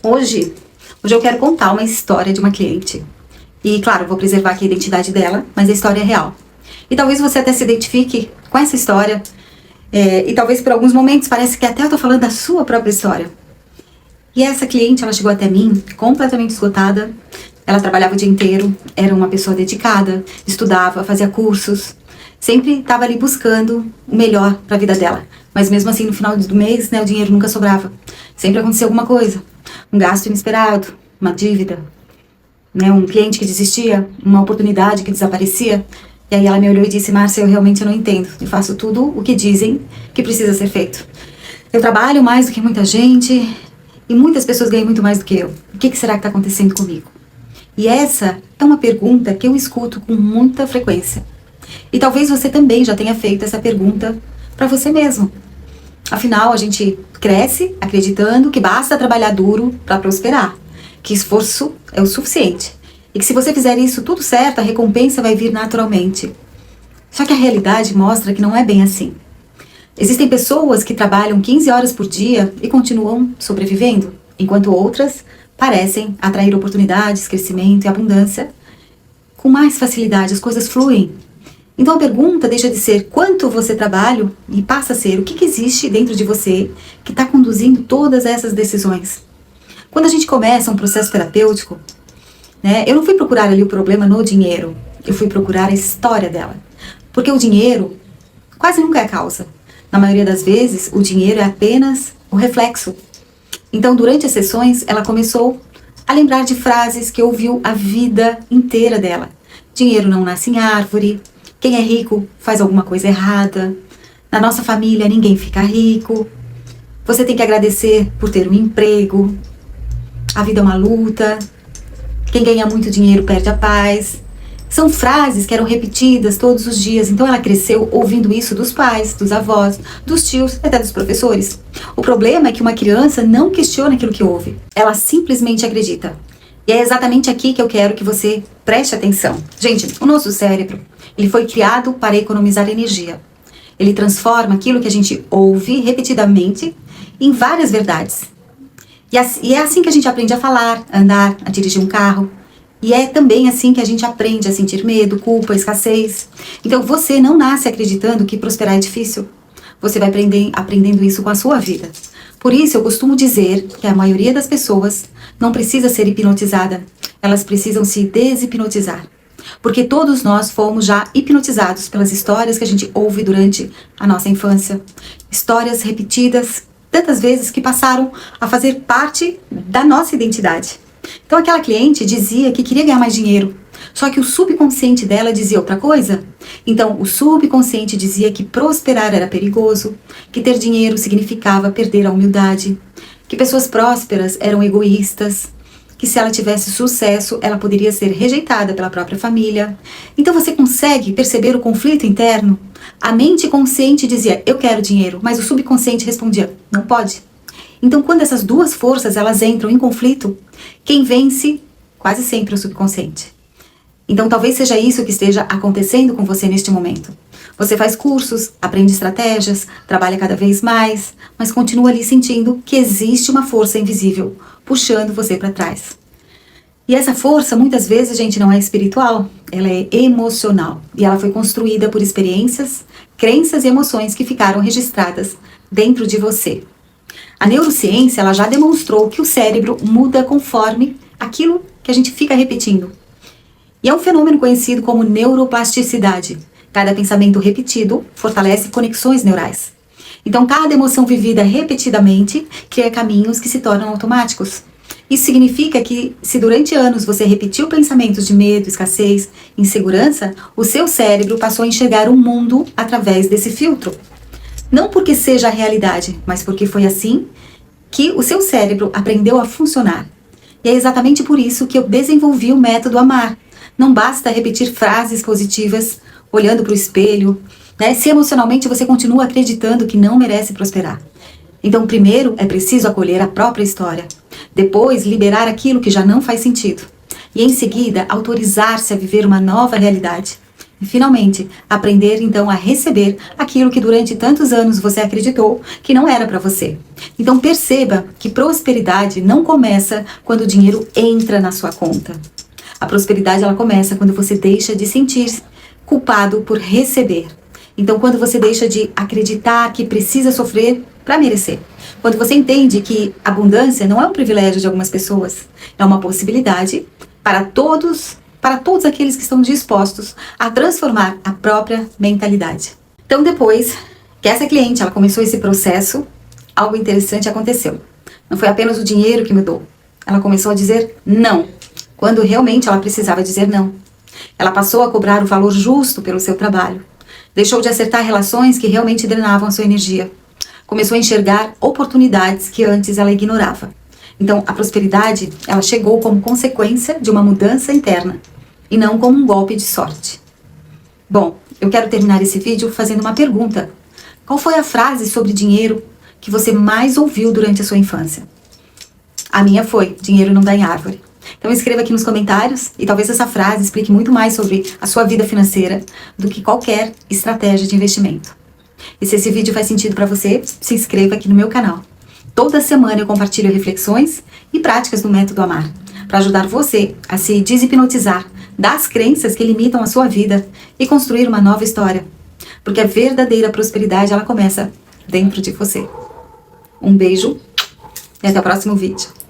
Hoje eu quero contar uma história de uma cliente. E, claro, vou preservar aqui a identidade dela, mas a história é real. E talvez você até se identifique com essa história. E talvez por alguns momentos parece que até eu tô falando da sua própria história. E essa cliente, ela chegou até mim completamente esgotada. Ela trabalhava o dia inteiro, era uma pessoa dedicada, estudava, fazia cursos. Sempre estava ali buscando o melhor para a vida dela. Mas mesmo assim, no final do mês, o dinheiro nunca sobrava. Sempre acontecia alguma coisa. Um gasto inesperado, uma dívida, um cliente que desistia, uma oportunidade que desaparecia. E aí ela me olhou e disse: Márcia, eu realmente não entendo. Eu faço tudo o que dizem que precisa ser feito. Eu trabalho mais do que muita gente e muitas pessoas ganham muito mais do que eu. O que será que está acontecendo comigo? E essa é uma pergunta que eu escuto com muita frequência. E talvez você também já tenha feito essa pergunta para você mesmo. Afinal, a gente cresce acreditando que basta trabalhar duro para prosperar, que esforço é o suficiente e que se você fizer isso tudo certo, a recompensa vai vir naturalmente. Só que a realidade mostra que não é bem assim. Existem pessoas que trabalham 15 horas por dia e continuam sobrevivendo, enquanto outras parecem atrair oportunidades, crescimento e abundância. Com mais facilidade, as coisas fluem. Então a pergunta deixa de ser quanto você trabalha e passa a ser o que existe dentro de você que está conduzindo todas essas decisões. Quando a gente começa um processo terapêutico, eu não fui procurar ali o problema no dinheiro, eu fui procurar a história dela. Porque o dinheiro quase nunca é a causa. Na maioria das vezes, o dinheiro é apenas o reflexo. Então, durante as sessões, ela começou a lembrar de frases que ouviu a vida inteira dela. Dinheiro não nasce em árvore. Quem é rico faz alguma coisa errada. Na nossa família, ninguém fica rico. Você tem que agradecer por ter um emprego. A vida é uma luta. Quem ganha muito dinheiro perde a paz. São frases que eram repetidas todos os dias. Então ela cresceu ouvindo isso dos pais, dos avós, dos tios, até dos professores. O problema é que uma criança não questiona aquilo que ouve. Ela simplesmente acredita. E é exatamente aqui que eu quero que você preste atenção. Gente, o nosso cérebro, ele foi criado para economizar energia. Ele transforma aquilo que a gente ouve repetidamente em várias verdades. E é assim que a gente aprende a falar, a andar, a dirigir um carro. E é também assim que a gente aprende a sentir medo, culpa, escassez. Então você não nasce acreditando que prosperar é difícil. Você vai aprendendo isso com a sua vida. Por isso eu costumo dizer que a maioria das pessoas não precisa ser hipnotizada. Elas precisam se deshipnotizar. Porque todos nós fomos já hipnotizados pelas histórias que a gente ouve durante a nossa infância. Histórias repetidas tantas vezes que passaram a fazer parte da nossa identidade. Então aquela cliente dizia que queria ganhar mais dinheiro, só que o subconsciente dela dizia outra coisa. Então o subconsciente dizia que prosperar era perigoso, que ter dinheiro significava perder a humildade, que pessoas prósperas eram egoístas, que se ela tivesse sucesso, ela poderia ser rejeitada pela própria família. Então você consegue perceber o conflito interno? A mente consciente dizia, eu quero dinheiro, mas o subconsciente respondia, não pode. Então quando essas duas forças elas entram em conflito, quem vence quase sempre é o subconsciente. Então talvez seja isso que esteja acontecendo com você neste momento. Você faz cursos, aprende estratégias, trabalha cada vez mais, mas continua ali sentindo que existe uma força invisível puxando você para trás. E essa força muitas vezes, gente, não é espiritual, ela é emocional. E ela foi construída por experiências, crenças e emoções que ficaram registradas dentro de você. A neurociência ela já demonstrou que o cérebro muda conforme aquilo que a gente fica repetindo. E é um fenômeno conhecido como neuroplasticidade. Cada pensamento repetido fortalece conexões neurais. Então, cada emoção vivida repetidamente cria caminhos que se tornam automáticos. Isso significa que, se durante anos você repetiu pensamentos de medo, escassez, insegurança, o seu cérebro passou a enxergar o mundo através desse filtro. Não porque seja a realidade, mas porque foi assim que o seu cérebro aprendeu a funcionar. E é exatamente por isso que eu desenvolvi o método AMAR. Não basta repetir frases positivas, olhando para o espelho, se emocionalmente você continua acreditando que não merece prosperar. Então, primeiro é preciso acolher a própria história. Depois, liberar aquilo que já não faz sentido. E em seguida, autorizar-se a viver uma nova realidade. finalmente aprender então a receber aquilo que durante tantos anos você acreditou que não era para você. Então perceba que prosperidade não começa quando o dinheiro entra na sua conta. A prosperidade ela começa quando você deixa de sentir culpado por receber. Então quando você deixa de acreditar que precisa sofrer para merecer. Quando você entende que abundância não é um privilégio de algumas pessoas, é uma possibilidade para todos aqueles que estão dispostos a transformar a própria mentalidade. Então depois que essa cliente ela começou esse processo, algo interessante aconteceu. Não foi apenas o dinheiro que mudou. Ela começou a dizer não, quando realmente ela precisava dizer não. Ela passou a cobrar o valor justo pelo seu trabalho. Deixou de acertar relações que realmente drenavam a sua energia. Começou a enxergar oportunidades que antes ela ignorava. Então, a prosperidade, ela chegou como consequência de uma mudança interna e não como um golpe de sorte. Bom, eu quero terminar esse vídeo fazendo uma pergunta. Qual foi a frase sobre dinheiro que você mais ouviu durante a sua infância? A minha foi: dinheiro não dá em árvore. Então escreva aqui nos comentários e talvez essa frase explique muito mais sobre a sua vida financeira do que qualquer estratégia de investimento. E se esse vídeo faz sentido para você, se inscreva aqui no meu canal. Toda semana eu compartilho reflexões e práticas do método Amar, para ajudar você a se deshipnotizar das crenças que limitam a sua vida e construir uma nova história. Porque a verdadeira prosperidade ela começa dentro de você. Um beijo e até o próximo vídeo.